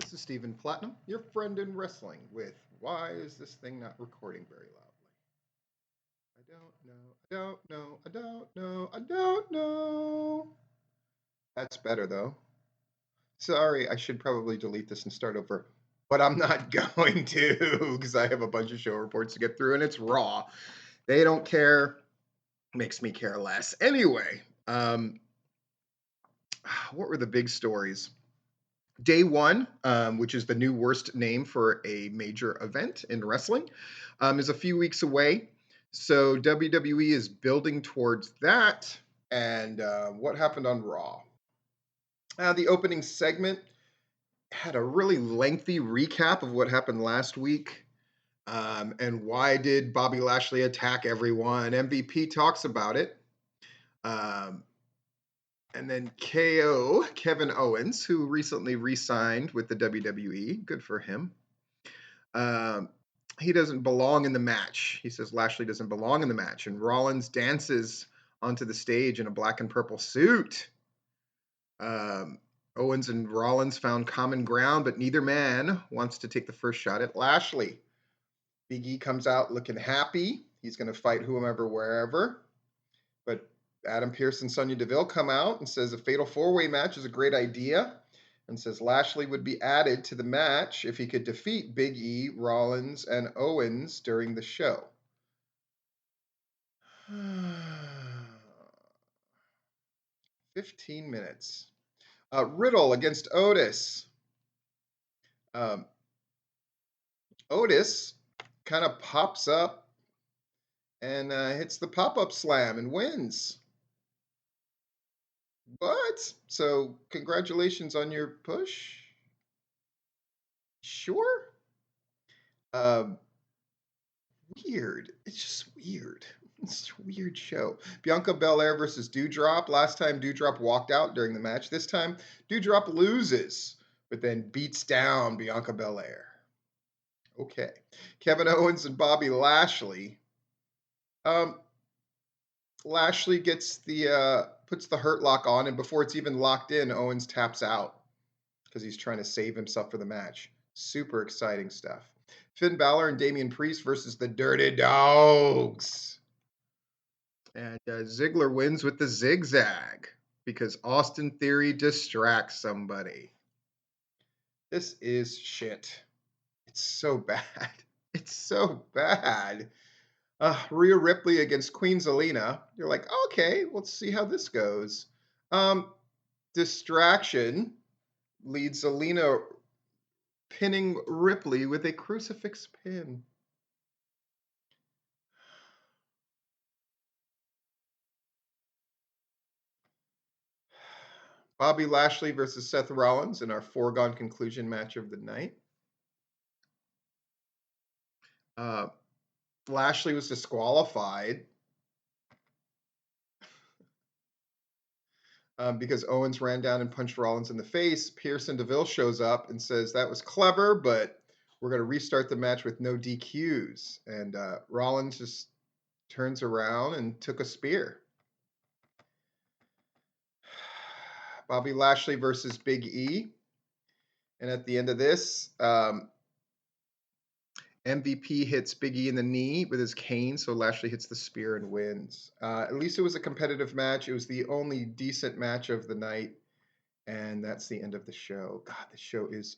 This is Stephen Platinum, your friend in wrestling, with why is this thing not recording very loudly? I don't know. That's better though. Sorry, I should probably delete this and start over. But I'm not going to because I have a bunch of show reports to get through and it's raw. They don't care, makes me care less. Anyway, what were the big stories? Day one, which is the new worst name for a major event in wrestling, is a few weeks away. So WWE is building towards that. And what happened on Raw? The opening segment had a really lengthy recap of what happened last week. And why did Bobby Lashley attack everyone? MVP talks about it. And then KO, Kevin Owens, who recently re-signed with the WWE. Good for him. He doesn't belong in the match. He says Lashley doesn't belong in the match. And Rollins dances onto the stage in a black and purple suit. Owens and Rollins found common ground, but neither man wants to take the first shot at Lashley. Big E comes out looking happy. He's going to fight whomever, wherever. But Adam Pearce and Sonya Deville come out and says a fatal four-way match is a great idea and says Lashley would be added to the match if he could defeat Big E, Rollins, and Owens during the show. 15 minutes. Riddle against Otis. Otis kind of pops up and hits the pop-up slam and wins. What? So congratulations on your push? Sure. Weird. It's just weird. It's a weird show. Bianca Bel-Air versus Dewdrop. Last time Dewdrop walked out during the match. This time Dewdrop loses, but then beats down Bianca Belair. Okay. Kevin Owens and Bobby Lashley. Lashley gets the puts the hurt lock on, and before it's even locked in, Owens taps out because he's trying to save himself for the match. Super exciting stuff. Finn Balor and Damian Priest versus the Dirty Dogs. And Ziggler wins with the zigzag because Austin Theory distracts somebody. This is shit. It's so bad. It's so bad. Rhea Ripley against Queen Zelina. You're like, okay, let's see how this goes. Distraction leads Zelina pinning Ripley with a crucifix pin. Bobby Lashley versus Seth Rollins in our foregone conclusion match of the night. Lashley was disqualified because Owens ran down and punched Rollins in the face. Pearson DeVille shows up and says that was clever, but we're going to restart the match with no DQs. And Rollins just turns around and took a spear. Bobby Lashley versus Big E. And at the end of this, MVP hits Big E in the knee with his cane, so Lashley hits the spear and wins. At least it was a competitive match. It was the only decent match of the night, and that's the end of the show. God, the show is